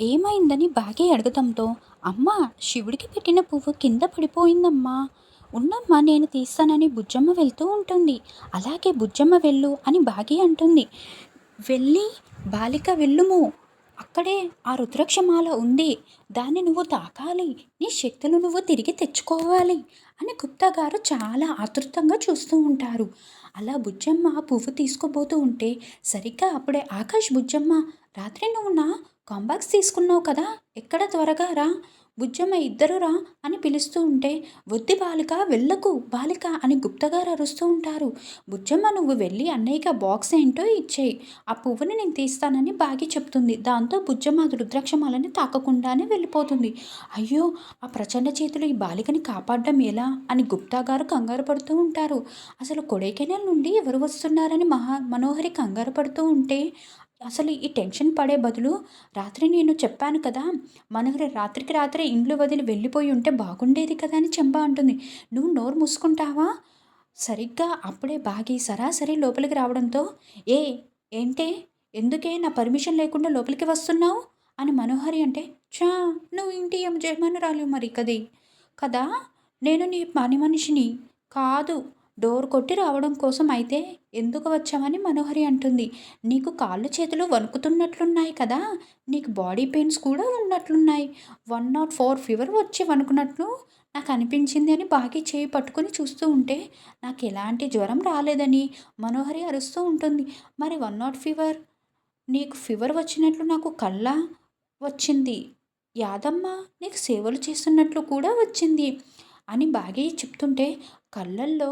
ఏమైందని బాగే అడగటంతో, "అమ్మా! శివుడికి పెట్టిన పువ్వు కింద పడిపోయిందమ్మా. ఉండమ్మా నేను తీస్తానని" బుజ్జమ్మ వెళ్తూ ఉంటుంది. అలాగే "బుజ్జమ్మ వెళ్ళు" అని బాగి అంటుంది. "వెళ్ళి బాలిక వెళ్ళుము. అక్కడే ఆ రుద్రాక్షమాల ఉంది. దాన్ని నువ్వు తాకాలి. నీ శక్తులు నువ్వు తిరిగి తెచ్చుకోవాలి" అని గుప్తా గారు చాలా ఆతృతంగా చూస్తూ ఉంటారు. అలా బుజ్జమ్మ పువ్వు తీసుకోబోతూ ఉంటే, సరిగ్గా అప్పుడే "ఆకాష్, బుజ్జమ్మ, రాత్రి నువ్వు నా కాంబాక్స్ తీసుకున్నావు కదా, ఎక్కడ త్వరగా రా, బుజ్జమ్మ ఇద్దరు రా" అని పిలుస్తూ ఉంటే, "వద్దు బాలిక, వెళ్ళకు బాలిక" అని గుప్తగారు అరుస్తూ ఉంటారు. "బుజ్జమ్మ నువ్వు వెళ్ళి అన్నయ్యకి ఆ బాక్స్ ఏంటో ఇచ్చేయి, ఆ పువ్వుని నేను తీస్తానని" బాగి చెప్తుంది. దాంతో బుజ్జమ్మ అది రుద్రాక్షమాలని తాకకుండానే వెళ్ళిపోతుంది. అయ్యో, ఆ ప్రచండ చేతులు ఈ బాలికని కాపాడడం ఎలా అని గుప్తా గారు కంగారు పడుతూ ఉంటారు. అసలు కొడైకెనాల్ నుండి ఎవరు వస్తున్నారని మనోహరి కంగారు పడుతూ ఉంటే, అసలు ఈ టెన్షన్ పడే బదులు, రాత్రి నేను చెప్పాను కదా, మనోహరి రాత్రికి రాత్రే ఇండ్లు వదిలి వెళ్ళిపోయి ఉంటే బాగుండేది కదా అని చెంబ అంటుంది. "నువ్వు నోరు మూసుకుంటావా?" సరిగ్గా అప్పుడే బాగి సరాసరి లోపలికి రావడంతో, "ఏ ఏంటే, ఎందుకే నా పర్మిషన్ లేకుండా లోపలికి వస్తున్నావు" అని మనోహరి అంటే, "ఛా, నువ్వు ఇంటి యజమానురాలు మరి కది కదా, నేను నీ పని మనిషిని కాదు. డోర్ కొట్టి రావడం కోసం అయితే ఎందుకు వచ్చావని" మనోహరి అంటుంది. "నీకు కాళ్ళు చేతులు వణుకుతున్నట్లున్నాయి కదా, నీకు బాడీ పెయిన్స్ కూడా ఉన్నట్లున్నాయి. 104 ఫీవర్ వచ్చి వణుకున్నట్లు నాకు అనిపించింది" అని బాగి చేయి పట్టుకొని చూస్తూ ఉంటే, "నాకు ఎలాంటి జ్వరం రాలేదని" మనోహరి అరుస్తూ ఉంటుంది. "మరి 104 ఫీవర్, నీకు ఫీవర్ వచ్చినట్లు నాకు కళ్ళ వచ్చింది. యాదమ్మ నీకు సేవలు చేస్తున్నట్లు కూడా వచ్చింది" అని బాగి చెప్తుంటే, "కళ్ళల్లో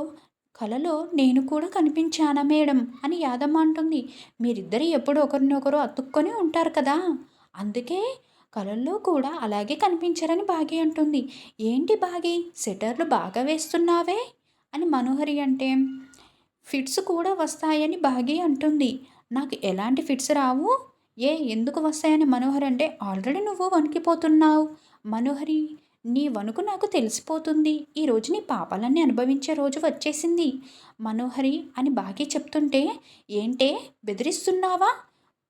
కలలో నేను కూడా కనిపించానా మేడం" అని యాదమ్మ అంటుంది. "మీరిద్దరు ఎప్పుడు ఒకరినొకరు అతుక్కొని ఉంటారు కదా, అందుకే కలల్లో కూడా అలాగే కనిపించారని" బాగి అంటుంది. "ఏంటి బాగి, సెటర్లు బాగా వేస్తున్నావే" అని మనోహరి అంటే, "ఫిట్స్ కూడా వస్తాయని" బాగి అంటుంది. "నాకు ఎలాంటి ఫిట్స్ రావు. ఎందుకు వస్తాయని" మనోహరి అంటే, "ఆల్రెడీ నువ్వు వణికిపోతున్నావు మనోహరి. నీ వణుకు నాకు తెలిసిపోతుంది. ఈరోజు నీ పాపాలన్నీ అనుభవించే రోజు వచ్చేసింది మనోహరి" అని బాగి చెప్తుంటే, "ఏంటే బెదిరిస్తున్నావా?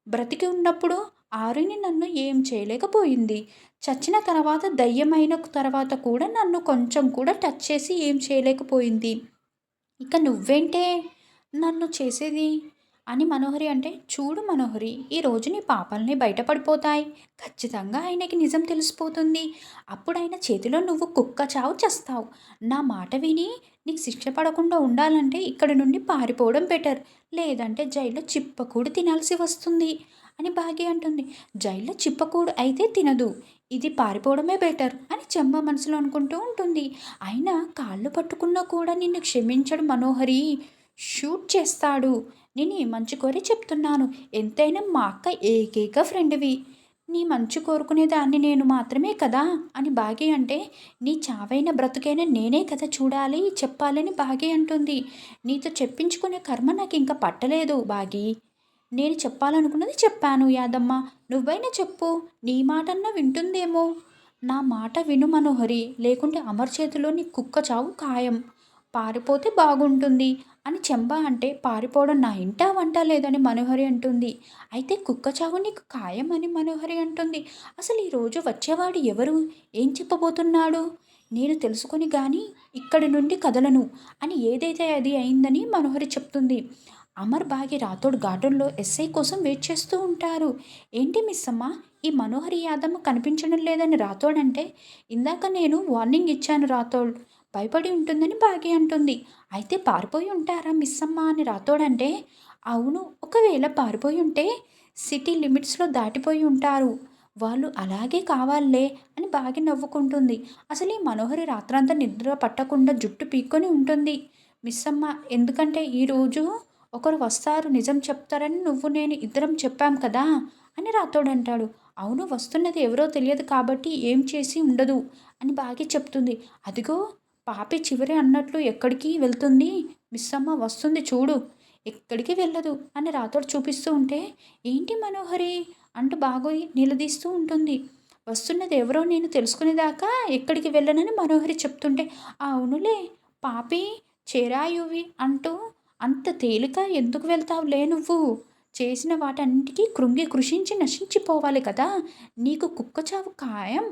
బ్రతికి ఉన్నప్పుడు ఆరుని నన్ను ఏం చేయలేకపోయింది. చచ్చిన తర్వాత, దయ్యమైన తర్వాత కూడా నన్ను కొంచెం కూడా టచ్ చేసి ఏం చేయలేకపోయింది. ఇక నువ్వేంటే నన్ను చేసేది" అని మనోహరి అంటే, "చూడు మనోహరి, ఈరోజు నీ పాపాలని బయటపడిపోతాయి. ఖచ్చితంగా ఆయనకి నిజం తెలిసిపోతుంది. అప్పుడాయన చేతిలో నువ్వు కుక్క చావు చస్తావు. నా మాట విని నీకు శిక్ష పడకుండా ఉండాలంటే ఇక్కడి నుండి పారిపోవడం బెటర్. లేదంటే జైల్లో చిప్పకూడు తినాల్సి వస్తుంది" అని బాగి అంటుంది. "జైల్లో చిప్పకూడు అయితే తినదు. ఇది పారిపోవడమే బెటర్" అని చెంబ మనసులో అనుకుంటూ ఉంటుంది. అయినా కాళ్ళు పట్టుకున్నా కూడా నిన్ను క్షమించడు మనోహరి. షూట్ చేస్తాడు. నేను ఈ మంచి కోరి చెప్తున్నాను. ఎంతైనా మా అక్క ఏకైక ఫ్రెండ్‌వి. నీ మంచి కోరుకునేదాన్ని నేను మాత్రమే కదా అని బాగి అంటే, "నీ చావైన బ్రతుకైనా నేనే కదా చూడాలి, చెప్పాలని" బాగి అంటుంది. "నీతో చెప్పించుకునే కర్మ నాకింక పట్టలేదు బాగి. నేను చెప్పాలనుకున్నది చెప్పాను యాదమ్మ. నువ్వైనా చెప్పు. నీ మాటన్నా వింటుందేమో." "నా మాట విను మనోహరి, లేకుంటే అమర్ చేతిలో నీ కుక్క చావు ఖాయం. పారిపోతే బాగుంటుంది" అని చెంబ అంటే, "పారిపోవడం నా ఇంట వంట లేదని" మనోహరి అంటుంది. "అయితే కుక్క చావు నీకు ఖాయం" అని మనోహరి అంటుంది. "అసలు ఈరోజు వచ్చేవాడు ఎవరు? ఏం చెప్పబోతున్నాడు? నేను తెలుసుకొని గాని ఇక్కడి నుండి కదలను" అని ఏదైతే అది అయిందని మనోహరి చెప్తుంది. అమర్ బాగి రాథోడ్ గార్డెన్‌లో ఎస్ఐ కోసం వెయిట్ చేస్తూ ఉంటారు. "ఏంటి మిస్సమ్మ, ఈ మనోహరి యాదమ్మ కనిపించడం లేదని" రాథోడ్ అంటే, "ఇందాక నేను వార్నింగ్ ఇచ్చాను రాథోడ్, భయపడి ఉంటుందని" బాగి అంటుంది. "అయితే పారిపోయి ఉంటారా మిస్సమ్మ" అని రాథోడ్ అంటే, "అవును, ఒకవేళ పారిపోయి ఉంటే సిటీ లిమిట్స్‌లో దాటిపోయి ఉంటారు. వాళ్ళు అలాగే కావాలే" అని బాగి నవ్వుకుంటుంది. అసలు ఈ మనోహరి రాత్రంతా నిద్ర పట్టకుండా జుట్టు పీక్కొని ఉంటుంది మిస్సమ్మ. ఎందుకంటే ఈరోజు ఒకరు వస్తారు, నిజం చెప్తారని నువ్వు నేను ఇద్దరం చెప్పాం కదా అని రాథోడ్ అంటాడు. "అవును, వస్తున్నది ఎవరో తెలియదు కాబట్టి ఏం చేసి ఉండదు" అని బాగి చెప్తుంది. "అదిగో పాపి చివరి అన్నట్లు ఎక్కడికి వెళ్తుంది మిస్సమ్మ, వస్తుంది చూడు, ఎక్కడికి వెళ్ళదు" అని రాథోడ్ చూపిస్తూ ఉంటే, "ఏంటి మనోహరి" అంటూ బాగోయి నిలదీస్తూ ఉంటుంది. "వస్తున్నది ఎవరో నేను తెలుసుకునేదాకా ఎక్కడికి వెళ్ళనని" మనోహరి చెప్తుంటే, "అవునులే పాపి, చేరాయువి అంటూ అంత తేలిక ఎందుకు వెళ్తావులే నువ్వు. చేసిన వాటన్నిటికీ కృంగి కృషించి నశించిపోవాలి కదా! నీకు కుక్క చావు ఖాయం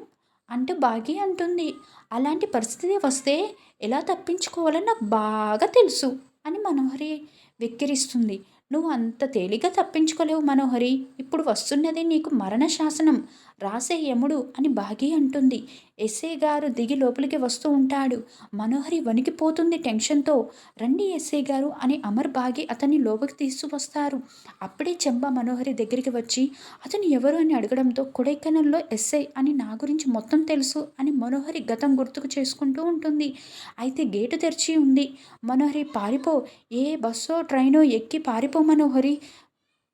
అంటూ భాగి అంటుంది. అలాంటి పరిస్థితి వస్తే ఎలా తప్పించుకోవాలో నాకు బాగా తెలుసు అని మనోహరి వెక్కిరిస్తుంది. నువ్వు అంత తేలిగ్గా తప్పించుకోలేవు మనోహరి. ఇప్పుడు వస్తున్నది నీకు మరణ శాసనం. రాసే యముడు అని భాగి అంటుంది. ఎస్ఐ గారు దిగి లోపలికి వస్తూ ఉంటాడు. మనోహరి వణికిపోతుంది టెన్షన్‌తో. రండి ఎస్ఐ గారు అని అమర్, భాగి అతన్ని లోపలికి తీసుకువస్తారు. అప్పుడే చెంబ మనోహరి దగ్గరికి వచ్చి అతను ఎవరు అని అడగడంతో కొడైకెనాల్‌లో ఎస్ఐ అని నా గురించి మొత్తం తెలుసు అని మనోహరి గతం గుర్తుకు చేసుకుంటూ ఉంటుంది. అయితే గేటు తెరిచి ఉంది. మనోహరి పారిపో, ఏ బస్సో ట్రైనో ఎక్కి పారిపో మనోహరి,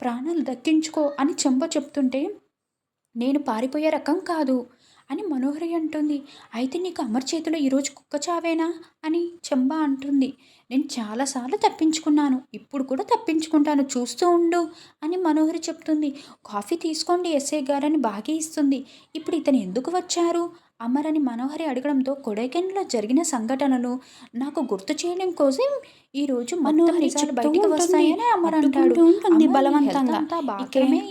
ప్రాణాలు దక్కించుకో అని చెంబ చెప్తుంటే నేను పారిపోయే రకం కాదు అని మనోహరి అంటుంది. అయితే నీకు అమర్ చేతిలో ఈరోజు కుక్క చావేనా అని చెంబ అంటుంది. నేను చాలాసార్లు తప్పించుకున్నాను, ఇప్పుడు కూడా తప్పించుకుంటాను, చూస్తూ ఉండు అని మనోహరి చెప్తుంది. కాఫీ తీసుకోండి ఎస్ఐ గారని భాగి ఇస్తుంది. ఇప్పుడు ఇతను ఎందుకు వచ్చారు అమర్ అని మనోహరి అడగడంతో కొడైకెనాల్లో జరిగిన సంఘటనలు నాకు గుర్తు చేయడం కోసం ఈరోజు మొత్తం నిజాలు బయటికి వస్తాయని అమర్ అంటాడు. ఉంటుంది బలవంతంగా.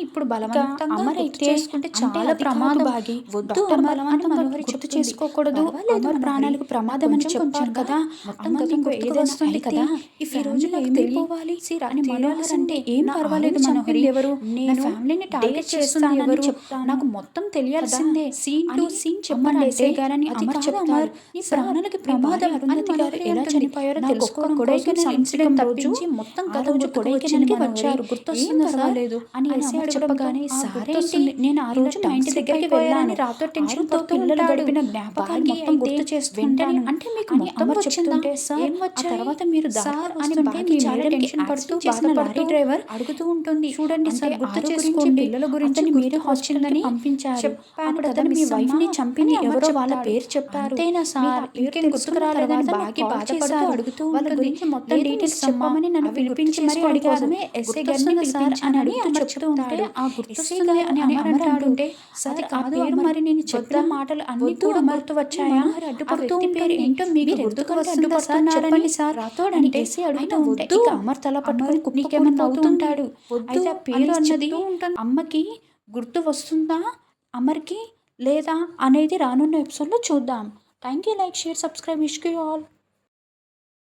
ఇప్పుడు బలవంతంగా అమర్ గుర్తు అయితే చేసుకుంటే అంటే చాలా అది ప్రమాదం. కాదు భాగి. వద్దు డాక్టర్ అమర్ అని బలవంతంగా మనోహరి గుర్తు చెప్తుంది. చేసుకోకూడదు. పర్వాలేదు అమర్ ప్రాణాలకు మనోహరి, ప్రమాదం అని కొంచెం చెప్పారు కొంచెంగా కదా. మొత్తం అమ్మకి గతం గుర్తుకు ఏదైనా వస్తుంది అయితే కదా. ఈ ఈ ఫ్యామిలీలో ఫ్యామిలీలో ఏమైపోవాలి అది తెలియాల్సిందే. ఏం నా పర్వాలేదు ఆవిడని మనోహరి. చంపింది ఎవరు, నేను నా ఫ్యామిలీని టార్గెట్ డేట్ చేస్తుంది చేస్తానని ఎవరు, చెప్తాను నాకు మొత్తం తెలియాల్సిందే. సీన్ టు అని సీన్ అమర్ చెప్పండి అంటే ఎస్ఐ గారని అది అమర్ కాదు చెప్తాడు. అమర్, నీ ప్రాణాలకి ప్రమాదం అని అరుంధతి గారు మనోహరి ఎలా అంటుంది. చనిపోయారో నాకు ఒక్క తెలుసుకోవడం కోసం కొడైకెనాల్ ఇన్సిడెంట్ రోజు తప్పించి మొత్తం ఆ గతం రోజు గుర్తుకు కొడైకెనాల్కి వచ్చింది మనోహరి. వచ్చారు. ఏం గుర్తొస్తుందా సార్ పర్వాలేదు అని అని ఎస్ఐ అమర్ చెప్పగానే చెప్పడంతో సార్ గుర్తొస్తుంది. నేను ఆ రోజు మా ఇంటి దగ్గరికి వెళ్ళాను, రాతో టెన్షన్ పడుతూ పిల్లలు ఉంటాడు. గడిపిన జ్ఞాపకాలు భాగి మొత్తం అయితే గుర్తు వెంటనే చేస్తుంటాను అంటే మీకు అని మొత్తం అమర్ వచ్చిందా, చెప్తుంటే సార్ ఏం ఆ వచ్చాయి తర్వాత మీరు సార్ దారిలో అని వస్తుంటే భాగి మీ చాలా మేడంకి టెన్షన్ పడుతూ యాక్సిడెంట్ చేసిన బాధపడుతూ లారీ డ్రైవర్ అడుగుతూ ఉంటుంది. చూడండి అంటే సార్ గుర్తు ఆరోగ్యం చేసుకోండి, పిల్లల గురించి అతన్ని మీరే గుర్తుకు హాస్పిటల్కి వచ్చిందని పంపించారు. చెప్పాను అప్పుడు కదా అతను మీ మిస్ అమ్మ వైఫ్ని చంపింది అని అమర్ ఎవరో వాళ్ళ చెప్తాడు. పేరు చెప్పారు. అంతేనా మీరు సార్, ఆ పేరు ఇంకేం గుర్తుకు తెలుసుకున్న రాలేదని తర్వాత బాగి నాకు కాల్ బాధపడుతూ చేశారు. అడుగుతూ వాళ్ళ ఉంటుంది. గురించి మొత్తం లేదు డీటెయిల్స్ మిస్ అమ్మ, చెప్పమని నన్ను అవి పిలిపించి మరీ గుర్తు అడిగారు. చేసుకోవడమే ఎస్ఐ గారిని గుర్తొస్తుందా సార్ అని పిలిపించానని అడుగుతూ అమర్ చెప్తూ ఉంటే చెప్తాడు. ఆ ఎస్ఐ గుర్తొస్తుంది గారు అని అని అమర్ అమర్ అంటాడు. అంటుంటే సార్ అది ఆ కాదు పేరు అమర్, మరి నేను చెప్పిన వద్దా? మాటలు అన్నీ వద్దు కూడా అమర్, గుర్తు వచ్చాయా? మనోహర్ ఆ అడ్డుపడుతూ వ్యక్తి పేరు ఉంటుంది. ఏంటో మీకు మీరు గుర్తుకు ఎందుకు వస్తుందా సార్ అడ్డుపడుతున్నారని చెప్పండి సార్ రాథోడ్ అని అంటే ఎస్ఐ అడుగుతూ ఆయన ఉంటే వద్దు, ఇక అమర్ తల పట్టుకొని అమర్ నీకేమన్నా కుప్పకూలిపోతూ అవుతుంది, ఉంటాడు. వద్దు అయితే ఆ పేరు అనేసి అన్నది చెప్తూ ఉంటుంది. అమ్మకి గుర్తు వస్తుందా అమర్కి లేదా అనేది రానున్న ఎపిసోడ్లో చూద్దాం. Thank you. Like, share, subscribe. Wish you all.